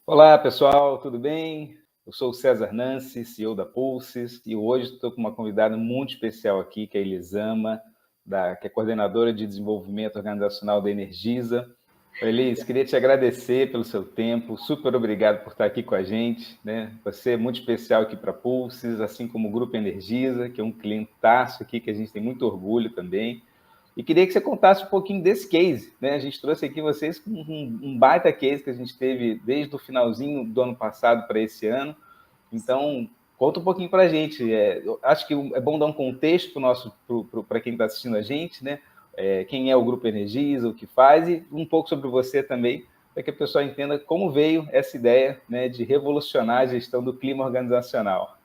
Olá, pessoal, tudo bem? Eu sou o César Nancy, CEO da Pulses, e hoje estou com uma convidada muito especial aqui, que é a Elisama, que é coordenadora de desenvolvimento organizacional da Energisa. Elis, queria te agradecer pelo seu tempo, super obrigado por estar aqui com a gente, né? Você é muito especial aqui para a Pulses, assim como o Grupo Energisa, que é um clientaço aqui que a gente tem muito orgulho também. E queria que você contasse um pouquinho desse case, né? A gente trouxe aqui vocês com um baita case que a gente teve desde o finalzinho do ano passado para esse ano. Então, conta um pouquinho para a gente. Eu acho que é bom dar um contexto para quem está assistindo a gente, né? Quem é o Grupo Energisa, o que faz, e um pouco sobre você também, para que a pessoa entenda como veio essa ideia, né, de revolucionar a gestão do clima organizacional.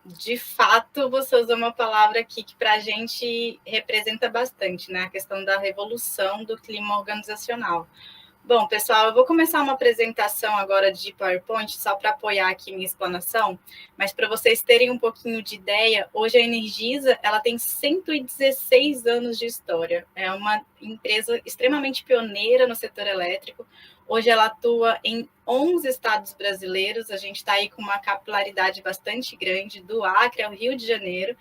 De fato, você usou uma palavra aqui que para a gente representa bastante, né? A questão da revolução do clima organizacional. Bom, pessoal, eu vou começar uma apresentação agora de PowerPoint, só para apoiar aqui minha explanação, mas para vocês terem um pouquinho de ideia, hoje a Energisa ela tem 116 anos de história. É uma empresa extremamente pioneira no setor elétrico. Hoje ela atua em 11 estados brasileiros, a gente está aí com uma capilaridade bastante grande, do Acre ao Rio de Janeiro.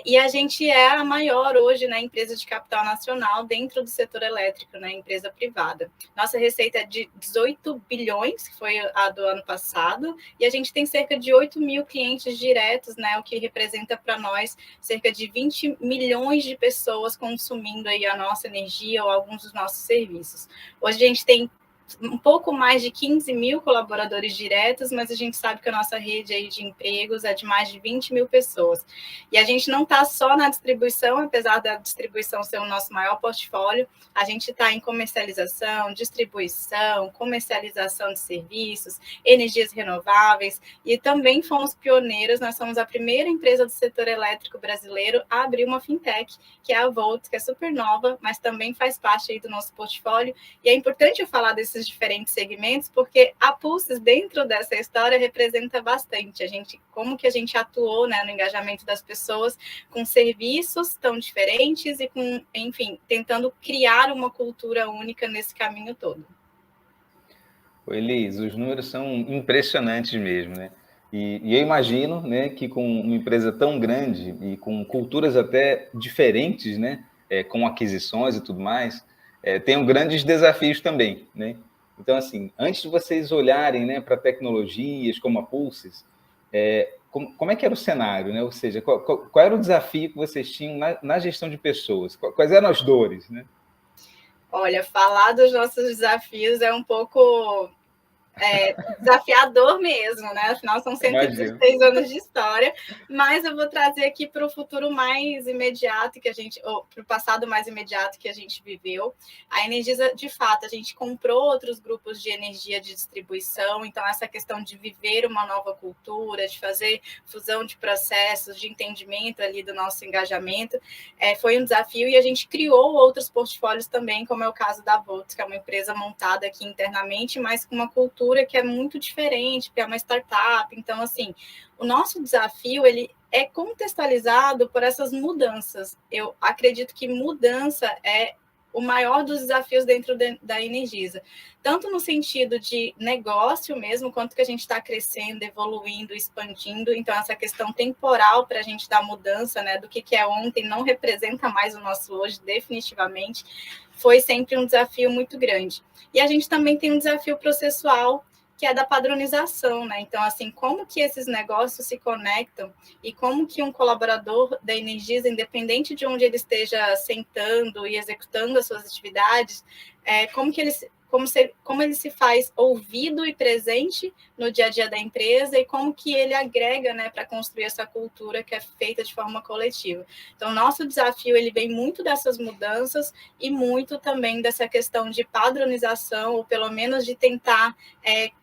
E a gente é a maior hoje, né, empresa de capital nacional dentro do setor elétrico, né, empresa privada. Nossa receita é de 18 bilhões, que foi a do ano passado, e a gente tem cerca de 8 mil clientes diretos, né, o que representa para nós cerca de 20 milhões de pessoas consumindo aí a nossa energia ou alguns dos nossos serviços. Hoje a gente tem um pouco mais de 15 mil colaboradores diretos, mas a gente sabe que a nossa rede aí de empregos é de mais de 20 mil pessoas. E a gente não está só na distribuição, apesar da distribuição ser o nosso maior portfólio, a gente está em comercialização, distribuição, comercialização de serviços, energias renováveis, e também fomos pioneiros, nós somos a primeira empresa do setor elétrico brasileiro a abrir uma fintech, que é a Volt, que é super nova, mas também faz parte aí do nosso portfólio, e é importante eu falar desses diferentes segmentos, porque a Pulses, dentro dessa história, representa bastante como que a gente atuou, né, no engajamento das pessoas com serviços tão diferentes e com, enfim, tentando criar uma cultura única nesse caminho todo. Elis, os números são impressionantes mesmo, né? E eu imagino, né, que com uma empresa tão grande e com culturas até diferentes, né, com aquisições e tudo mais, tenham grandes desafios também, né? Então, assim, antes de vocês olharem, né, para tecnologias como a Pulses, como é que era o cenário, né? Ou seja, qual era o desafio que vocês tinham na gestão de pessoas? Quais eram as dores, né? Olha, falar dos nossos desafios é um pouco desafiador mesmo, né? Afinal, são Imagino. 116 anos de história, mas eu vou trazer aqui para o futuro mais imediato que a gente, ou para o passado mais imediato que a gente viveu. A Energisa, de fato, a gente comprou outros grupos de energia de distribuição, então essa questão de viver uma nova cultura, de fazer fusão de processos, de entendimento ali do nosso engajamento, foi um desafio, e a gente criou outros portfólios também, como é o caso da Volt, que é uma empresa montada aqui internamente, mas com uma cultura que é muito diferente, porque é uma startup. Então, assim, o nosso desafio, ele é contextualizado por essas mudanças. Eu acredito que mudança é o maior dos desafios dentro da Energisa, tanto no sentido de negócio mesmo, quanto que a gente está crescendo, evoluindo, expandindo. Então, essa questão temporal para a gente dar mudança, né, do que é ontem, não representa mais o nosso hoje, definitivamente, foi sempre um desafio muito grande. E a gente também tem um desafio processual, que é da padronização, né? Então, assim, como que esses negócios se conectam e como que um colaborador da Energisa, independente de onde ele esteja sentando e executando as suas atividades, como ele se faz ouvido e presente no dia a dia da empresa e como que ele agrega, né, para construir essa cultura que é feita de forma coletiva. Então, nosso desafio, ele vem muito dessas mudanças e muito também dessa questão de padronização, ou pelo menos de tentar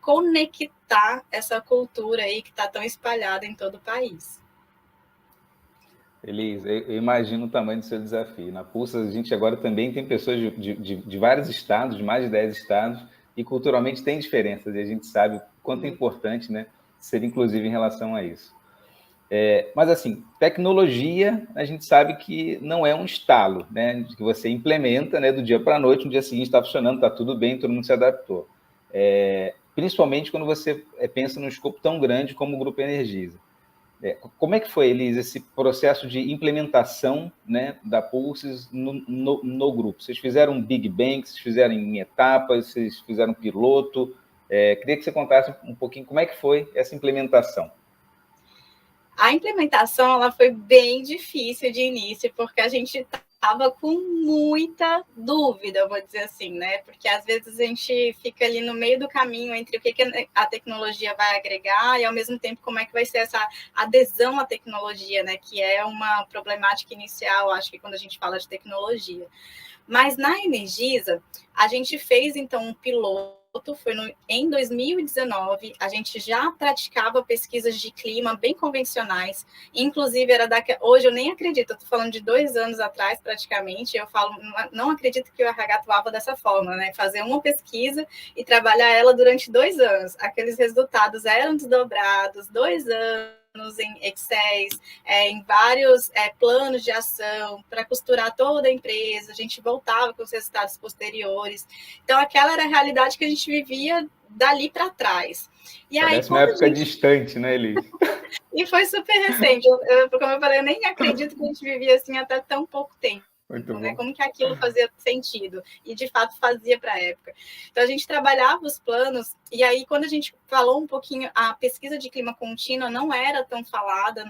conectar essa cultura aí que está tão espalhada em todo o país. Elis, eu imagino o tamanho do seu desafio. Na Pulsa, a gente agora também tem pessoas de vários estados, de mais de 10 estados, e culturalmente tem diferenças, e a gente sabe o quanto é importante, né, ser inclusivo em relação a isso. Mas, assim, tecnologia, a gente sabe que não é um estalo, né, que você implementa, né, do dia para a noite, no dia seguinte está funcionando, está tudo bem, todo mundo se adaptou. principalmente quando você pensa num escopo tão grande como o Grupo Energisa. Como é que foi, Elis, esse processo de implementação, né, da Pulses no grupo? Vocês fizeram um Big Bang, vocês fizeram em etapas, vocês fizeram um piloto? Queria que você contasse um pouquinho como é que foi essa implementação. A implementação ela foi bem difícil de início, porque a gente estava com muita dúvida, vou dizer assim, né? Porque às vezes a gente fica ali no meio do caminho entre o que a tecnologia vai agregar e, ao mesmo tempo, como é que vai ser essa adesão à tecnologia, né? Que é uma problemática inicial, acho que, quando a gente fala de tecnologia. Mas na Energisa, a gente fez, então, um piloto. Foi em 2019, a gente já praticava pesquisas de clima bem convencionais, inclusive hoje eu nem acredito, eu estou falando de 2 anos atrás praticamente, eu falo, não acredito que o RH atuava dessa forma, né? Fazer uma pesquisa e trabalhar ela durante 2 anos, aqueles resultados eram desdobrados, 2 anos, em Excel, em vários planos de ação, para costurar toda a empresa, a gente voltava com os resultados posteriores. Então, aquela era a realidade que a gente vivia dali para trás. E parece aí, uma época distante, né, Elis? E foi super recente. Como eu falei, eu nem acredito que a gente vivia assim até tão pouco tempo. Né? Como que aquilo fazia sentido, e de fato fazia para a época. Então a gente trabalhava os planos, e aí quando a gente falou um pouquinho, a pesquisa de clima contínua não era tão falada,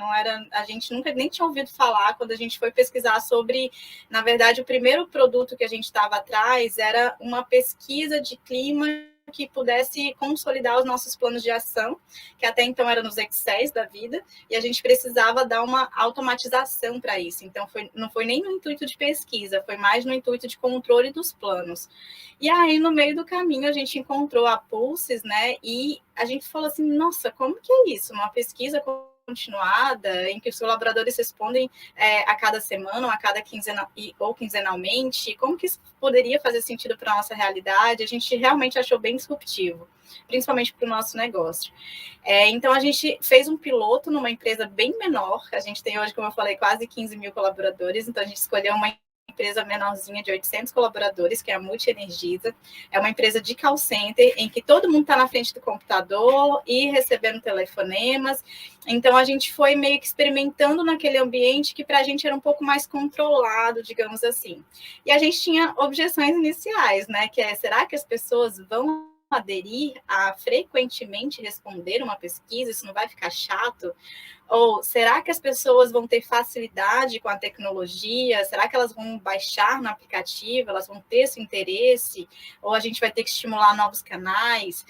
a gente nunca nem tinha ouvido falar. Quando a gente foi pesquisar sobre, na verdade, o primeiro produto que a gente estava atrás era uma pesquisa de clima que pudesse consolidar os nossos planos de ação, que até então eram nos Excel da vida, e a gente precisava dar uma automatização para isso. Então, não foi nem no intuito de pesquisa, foi mais no intuito de controle dos planos. E aí, no meio do caminho, a gente encontrou a Pulses, né? E a gente falou assim, nossa, como que é isso? Uma pesquisa continuada, em que os colaboradores respondem a cada semana, ou a cada quinzenalmente, como que isso poderia fazer sentido para a nossa realidade? A gente realmente achou bem disruptivo, principalmente para o nosso negócio. Então, a gente fez um piloto numa empresa bem menor, a gente tem hoje, como eu falei, quase 15 mil colaboradores, então a gente escolheu uma empresa menorzinha de 800 colaboradores, que é a Multi Energisa. É uma empresa de call center, em que todo mundo está na frente do computador e recebendo telefonemas. Então, a gente foi meio que experimentando naquele ambiente que para a gente era um pouco mais controlado, digamos assim. E a gente tinha objeções iniciais, né? Que será que as pessoas vão aderir a frequentemente responder uma pesquisa? Isso não vai ficar chato? Ou será que as pessoas vão ter facilidade com a tecnologia? Será que elas vão baixar no aplicativo? Elas vão ter esse interesse? Ou a gente vai ter que estimular novos canais?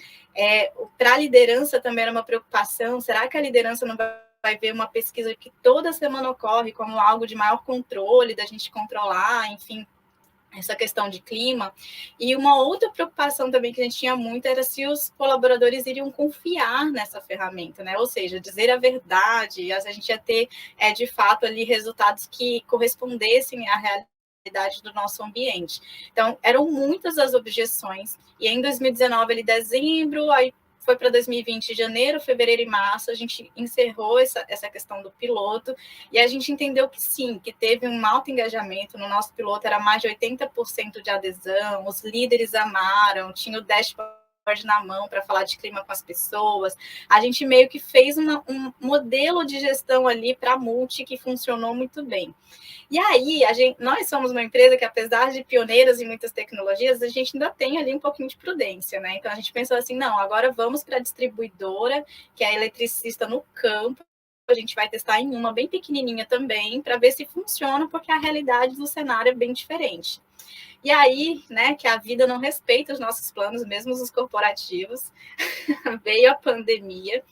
Para a liderança também era uma preocupação. Será que a liderança não vai ver uma pesquisa que toda semana ocorre como algo de maior controle, da gente controlar, enfim, essa questão de clima? E uma outra preocupação também que a gente tinha muito era se os colaboradores iriam confiar nessa ferramenta, né? Ou seja, dizer a verdade, a gente ia ter, de fato, ali resultados que correspondessem à realidade do nosso ambiente. Então, eram muitas as objeções, e em 2019, ali, dezembro, aí foi para 2020, janeiro, fevereiro e março, a gente encerrou essa questão do piloto, e a gente entendeu que sim, que teve um alto engajamento. No nosso piloto era mais de 80% de adesão, os líderes amaram, tinha o dashboard na mão para falar de clima com as pessoas. A gente meio que fez um modelo de gestão ali para a Multi que funcionou muito bem. E aí, nós somos uma empresa que, apesar de pioneiras em muitas tecnologias, a gente ainda tem ali um pouquinho de prudência, né? Então, a gente pensou assim, não, agora vamos para a distribuidora, que é a eletricista no campo. A gente vai testar em uma bem pequenininha também, para ver se funciona, porque a realidade do cenário é bem diferente. E aí, né, que a vida não respeita os nossos planos, mesmo os corporativos, veio a pandemia,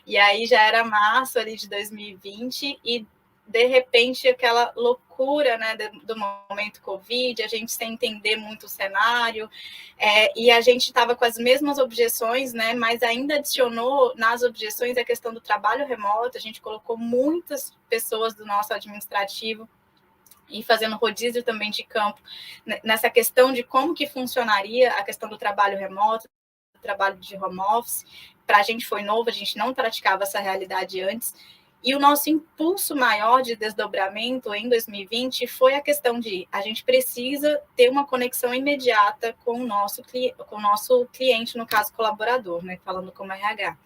e aí já era março ali de 2020, e de repente aquela loucura, né, do momento Covid, a gente sem entender muito o cenário, e a gente estava com as mesmas objeções, né, mas ainda adicionou nas objeções a questão do trabalho remoto. A gente colocou muitas pessoas do nosso administrativo e fazendo rodízio também de campo nessa questão de como que funcionaria a questão do trabalho remoto, do trabalho de home office. Para a gente foi novo, a gente não praticava essa realidade antes. E o nosso impulso maior de desdobramento em 2020 foi a questão de a gente precisa ter uma conexão imediata com o nosso cliente, no caso colaborador, né, falando como RH.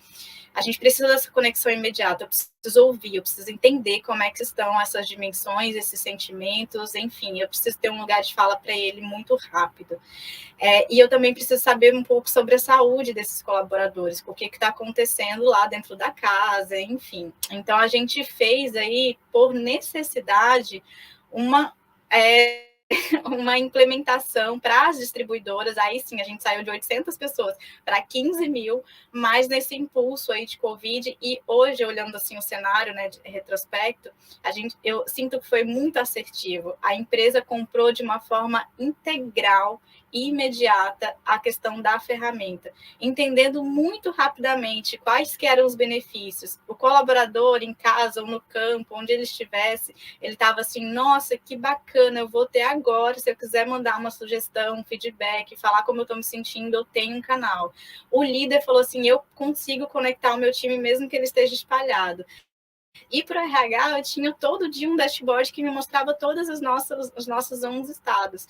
A gente precisa dessa conexão imediata, eu preciso ouvir, eu preciso entender como é que estão essas dimensões, esses sentimentos, enfim, eu preciso ter um lugar de fala para ele muito rápido. E eu também preciso saber um pouco sobre a saúde desses colaboradores, o que está acontecendo lá dentro da casa, enfim. Então, a gente fez aí, por necessidade, uma implementação para as distribuidoras, aí sim, a gente saiu de 800 pessoas para 15 mil, mas nesse impulso aí de Covid, e hoje, olhando assim o cenário, né, de retrospecto, eu sinto que foi muito assertivo. A empresa comprou de uma forma integral e imediata a questão da ferramenta, entendendo muito rapidamente quais que eram os benefícios. O colaborador em casa ou no campo, onde ele estivesse, ele estava assim, nossa, que bacana, eu vou ter agora, se eu quiser mandar uma sugestão, um feedback, falar como eu estou me sentindo, eu tenho um canal. O líder falou assim, eu consigo conectar o meu time mesmo que ele esteja espalhado. E para o RH, eu tinha todo dia um dashboard que me mostrava todos os nossos 11 estados.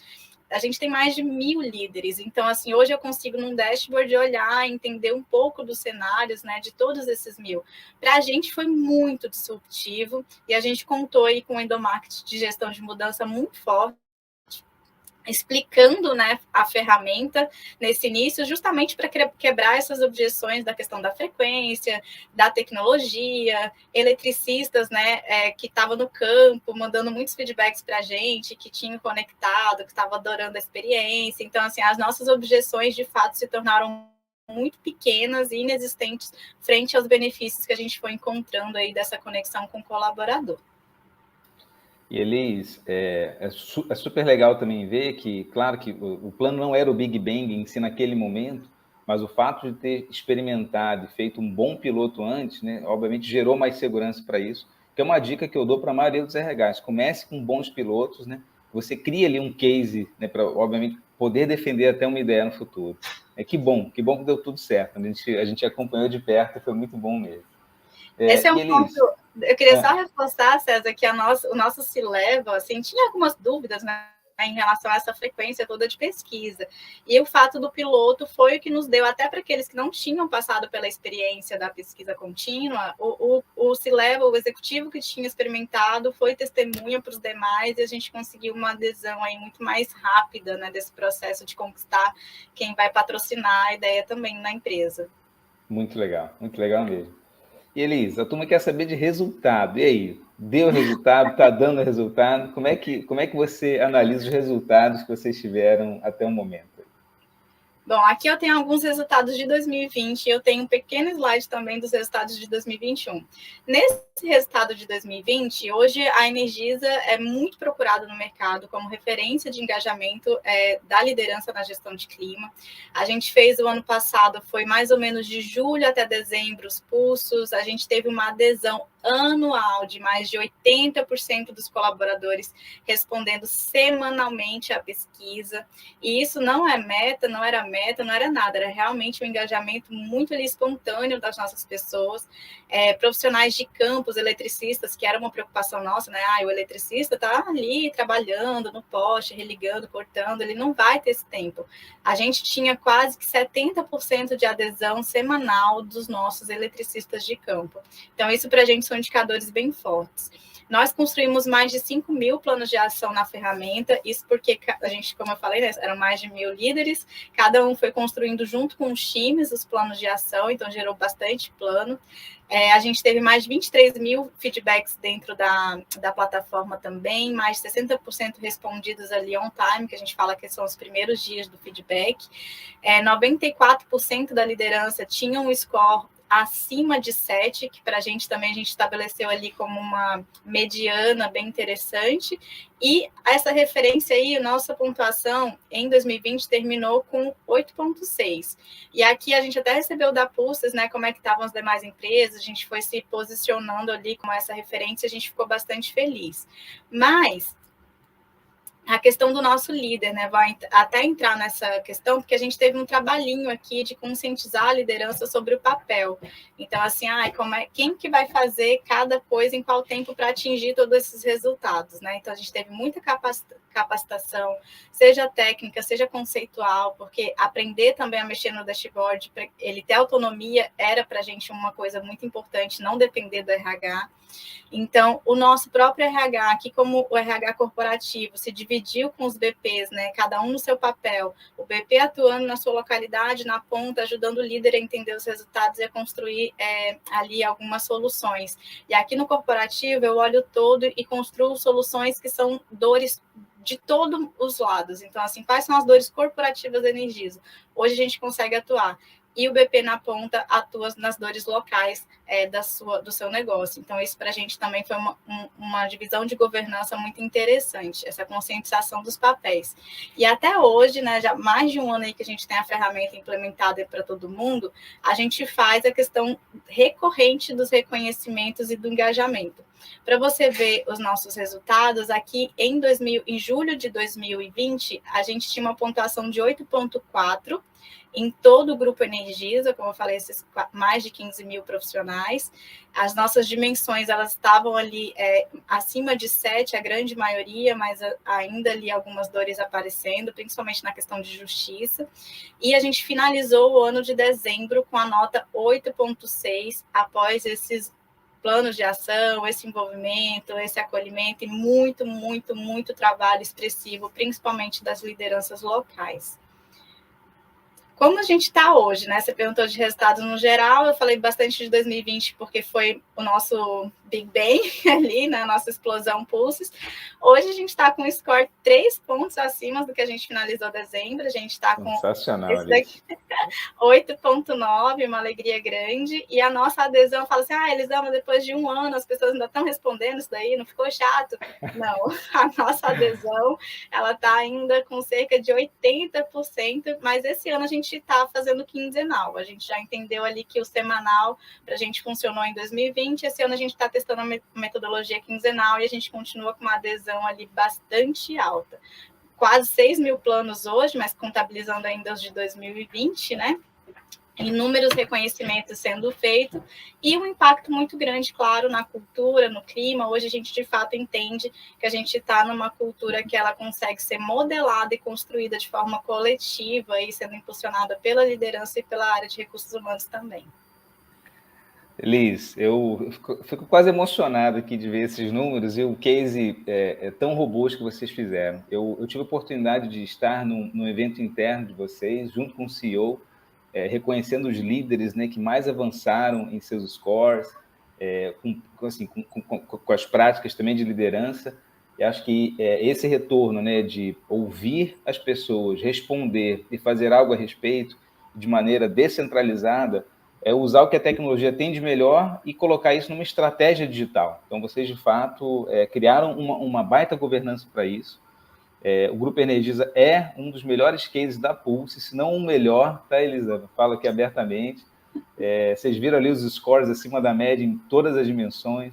A gente tem mais de 1.000 líderes, então, assim, hoje eu consigo num dashboard olhar, entender um pouco dos cenários, né, de todos esses 1.000. Para a gente foi muito disruptivo, e a gente contou aí com o endomarketing de gestão de mudança muito forte, explicando, né, a ferramenta nesse início, justamente para quebrar essas objeções da questão da frequência, da tecnologia, eletricistas, né, que estavam no campo, mandando muitos feedbacks para a gente, que tinham conectado, que estavam adorando a experiência. Então, assim, as nossas objeções, de fato, se tornaram muito pequenas e inexistentes frente aos benefícios que a gente foi encontrando aí dessa conexão com o colaborador. E eles, é super legal também ver que, claro que o plano não era o Big Bang em si naquele momento, mas o fato de ter experimentado e feito um bom piloto antes, né, obviamente gerou mais segurança para isso, que é uma dica que eu dou para a maioria dos RHs. Comece com bons pilotos, né, você cria ali um case, né, para, obviamente, poder defender até uma ideia no futuro. Que bom que deu tudo certo. A gente acompanhou de perto e foi muito bom mesmo. Esse é um ponto. Eu queria só reforçar, César, que o nosso C-Level, assim, tinha algumas dúvidas, né, em relação a essa frequência toda de pesquisa. E o fato do piloto foi o que nos deu, até para aqueles que não tinham passado pela experiência da pesquisa contínua, o C-Level, o executivo que tinha experimentado, foi testemunha para os demais, e a gente conseguiu uma adesão aí muito mais rápida, né, desse processo de conquistar quem vai patrocinar a ideia também na empresa. Muito legal mesmo. E Elis, a turma quer saber de resultado. E aí, deu resultado? Está dando resultado? Como é que você analisa os resultados que vocês tiveram até o momento? Bom, aqui eu tenho alguns resultados de 2020 e eu tenho um pequeno slide também dos resultados de 2021. Nesse resultado de 2020, hoje a Energisa é muito procurada no mercado como referência de engajamento da liderança na gestão de clima. A gente fez o ano passado, foi mais ou menos de julho até dezembro, os pulsos, a gente teve uma adesão anual de mais de 80% dos colaboradores respondendo semanalmente à pesquisa, e isso não é meta, não era nada, era realmente um engajamento muito ali, espontâneo das nossas pessoas, profissionais de campos, eletricistas, que era uma preocupação nossa, né? O eletricista está ali trabalhando no poste, religando, cortando, ele não vai ter esse tempo. A gente tinha quase que 70% de adesão semanal dos nossos eletricistas de campo. Então, isso para a gente são indicadores bem fortes. Nós construímos mais de 5.000 planos de ação na ferramenta, isso porque a gente, como eu falei, né, eram mais de 1.000 líderes, cada um foi construindo junto com os times os planos de ação, então gerou bastante plano. A gente teve mais de 23.000 feedbacks dentro da plataforma também, mais de 60% respondidos ali on time, que a gente fala que são os primeiros dias do feedback. 94% da liderança tinha um score acima de 7, que para a gente também a gente estabeleceu ali como uma mediana bem interessante, e essa referência aí, nossa pontuação em 2020 terminou com 8,6. E aqui a gente até recebeu da Pulses, né, como é que estavam as demais empresas, a gente foi se posicionando ali como essa referência, a gente ficou bastante feliz. Mas a questão do nosso líder, né? Vai até entrar nessa questão, porque a gente teve um trabalhinho aqui de conscientizar a liderança sobre o papel. Então, assim, quem que vai fazer cada coisa em qual tempo para atingir todos esses resultados, né? Então, a gente teve muita capacitação, seja técnica, seja conceitual, porque aprender também a mexer no dashboard, ele ter autonomia, era para a gente uma coisa muito importante, não depender do RH. Então, o nosso próprio RH, aqui como o RH corporativo, se dividiu com os BPs, né? Cada um no seu papel. O BP atuando na sua localidade, na ponta, ajudando o líder a entender os resultados e a construir ali algumas soluções. E aqui no corporativo, eu olho todo e construo soluções que são dores de todos os lados. Então, assim, quais são as dores corporativas da Energisa? Hoje a gente consegue atuar. E o BP na ponta atua nas dores locais do seu negócio. Então, isso para a gente também foi uma divisão de governança muito interessante, essa conscientização dos papéis. E até hoje, né, já mais de um ano aí que a gente tem a ferramenta implementada para todo mundo, a gente faz a questão recorrente dos reconhecimentos e do engajamento. Para você ver os nossos resultados, aqui em julho de 2020, a gente tinha uma pontuação de 8,4 em todo o Grupo Energisa, como eu falei, esses mais de 15 mil profissionais. As nossas dimensões, elas estavam ali acima de 7, a grande maioria, mas ainda ali algumas dores aparecendo, principalmente na questão de justiça. E a gente finalizou o ano de dezembro com a nota 8,6, após esses planos de ação, esse envolvimento, esse acolhimento e muito, muito, muito trabalho expressivo, principalmente das lideranças locais. Como a gente está hoje, né? Você perguntou de resultados no geral, eu falei bastante de 2020 porque foi o nosso Big Bang ali, né? Nossa explosão Pulses. Hoje a gente está com um score 3 pontos acima do que a gente finalizou dezembro. A gente está com 8,9, uma alegria grande. E a nossa adesão fala assim: Elisama, depois de um ano as pessoas ainda estão respondendo isso daí, não ficou chato? Não, a nossa adesão ela está ainda com cerca de 80%, mas esse ano a gente está fazendo quinzenal. A gente já entendeu ali que o semanal para a gente funcionou em 2020, esse ano a gente está testando a metodologia quinzenal e a gente continua com uma adesão ali bastante alta. Quase 6 mil planos hoje, mas contabilizando ainda os de 2020, né? Inúmeros reconhecimentos sendo feitos e um impacto muito grande, claro, na cultura, no clima. Hoje a gente, de fato, entende que a gente está numa cultura que ela consegue ser modelada e construída de forma coletiva e sendo impulsionada pela liderança e pela área de recursos humanos também. Elis, eu fico quase emocionado aqui de ver esses números e o case tão robusto que vocês fizeram. Eu tive a oportunidade de estar num evento interno de vocês, junto com o CEO, reconhecendo os líderes, né, que mais avançaram em seus scores, com as práticas também de liderança. E acho que esse retorno, né, de ouvir as pessoas, responder e fazer algo a respeito de maneira descentralizada, usar o que a tecnologia tem de melhor e colocar isso numa estratégia digital. Então, vocês, de fato, criaram uma baita governança para isso. O Grupo Energisa é um dos melhores cases da Pulse, se não o melhor, tá, Elisa? Falo aqui abertamente. Vocês viram ali os scores acima da média em todas as dimensões.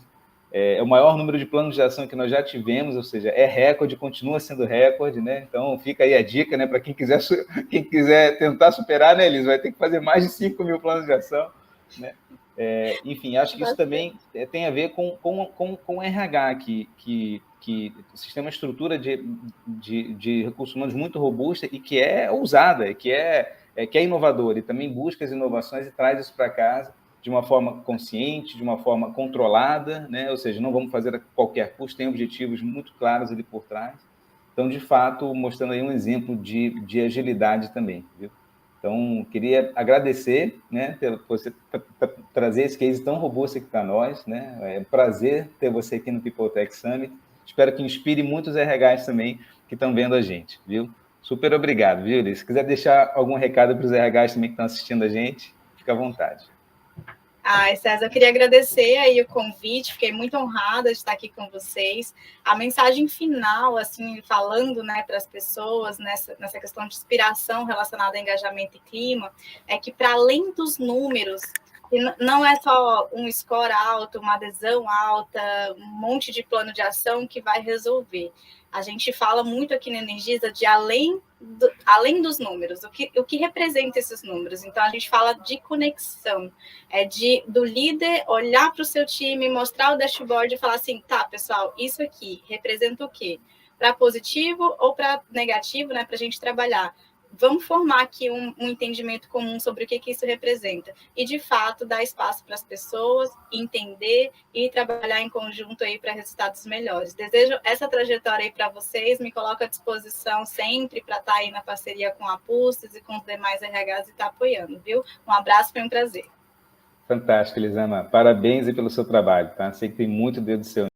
É o maior número de planos de ação que nós já tivemos, ou seja, é recorde, continua sendo recorde, né? Então, fica aí a dica, né? Para quem quiser tentar superar, né, Elisa? Vai ter que fazer mais de 5 mil planos de ação, né? Enfim, acho que isso também tem a ver com o RH, que o sistema é uma estrutura de recursos humanos muito robusta e que é ousada, que é inovadora e também busca as inovações e traz isso para casa de uma forma consciente, de uma forma controlada, né? Ou seja, não vamos fazer a qualquer custo, tem objetivos muito claros ali por trás. Então, de fato, mostrando aí um exemplo de agilidade também, viu? Então, queria agradecer, né, por você trazer esse case tão robusto aqui para nós, né? É um prazer ter você aqui no People Tech Summit. Espero que inspire muitos RHs também que estão vendo a gente, viu? Super obrigado, viu, se quiser deixar algum recado para os RHs também que estão assistindo a gente, fica à vontade. César, eu queria agradecer aí o convite, fiquei muito honrada de estar aqui com vocês. A mensagem final, assim, falando, né, para as pessoas nessa questão de inspiração relacionada a engajamento e clima, é que para além dos números, E não é só um score alto, uma adesão alta, um monte de plano de ação que vai resolver. A gente fala muito aqui na Energisa de além dos números, o que representa esses números. Então, a gente fala de conexão, do líder olhar para o seu time, mostrar o dashboard e falar assim, tá, pessoal, isso aqui representa o quê? Para positivo ou para negativo, né, para a gente trabalhar. Vamos formar aqui um entendimento comum sobre o que isso representa. E, de fato, dar espaço para as pessoas entender e trabalhar em conjunto aí para resultados melhores. Desejo essa trajetória aí para vocês, me coloco à disposição sempre para estar aí na parceria com a Pulses e com os demais RHs e estar apoiando, viu? Um abraço, foi um prazer. Fantástico, Elisama. Parabéns aí pelo seu trabalho, tá? Sei que tem muito dedo seu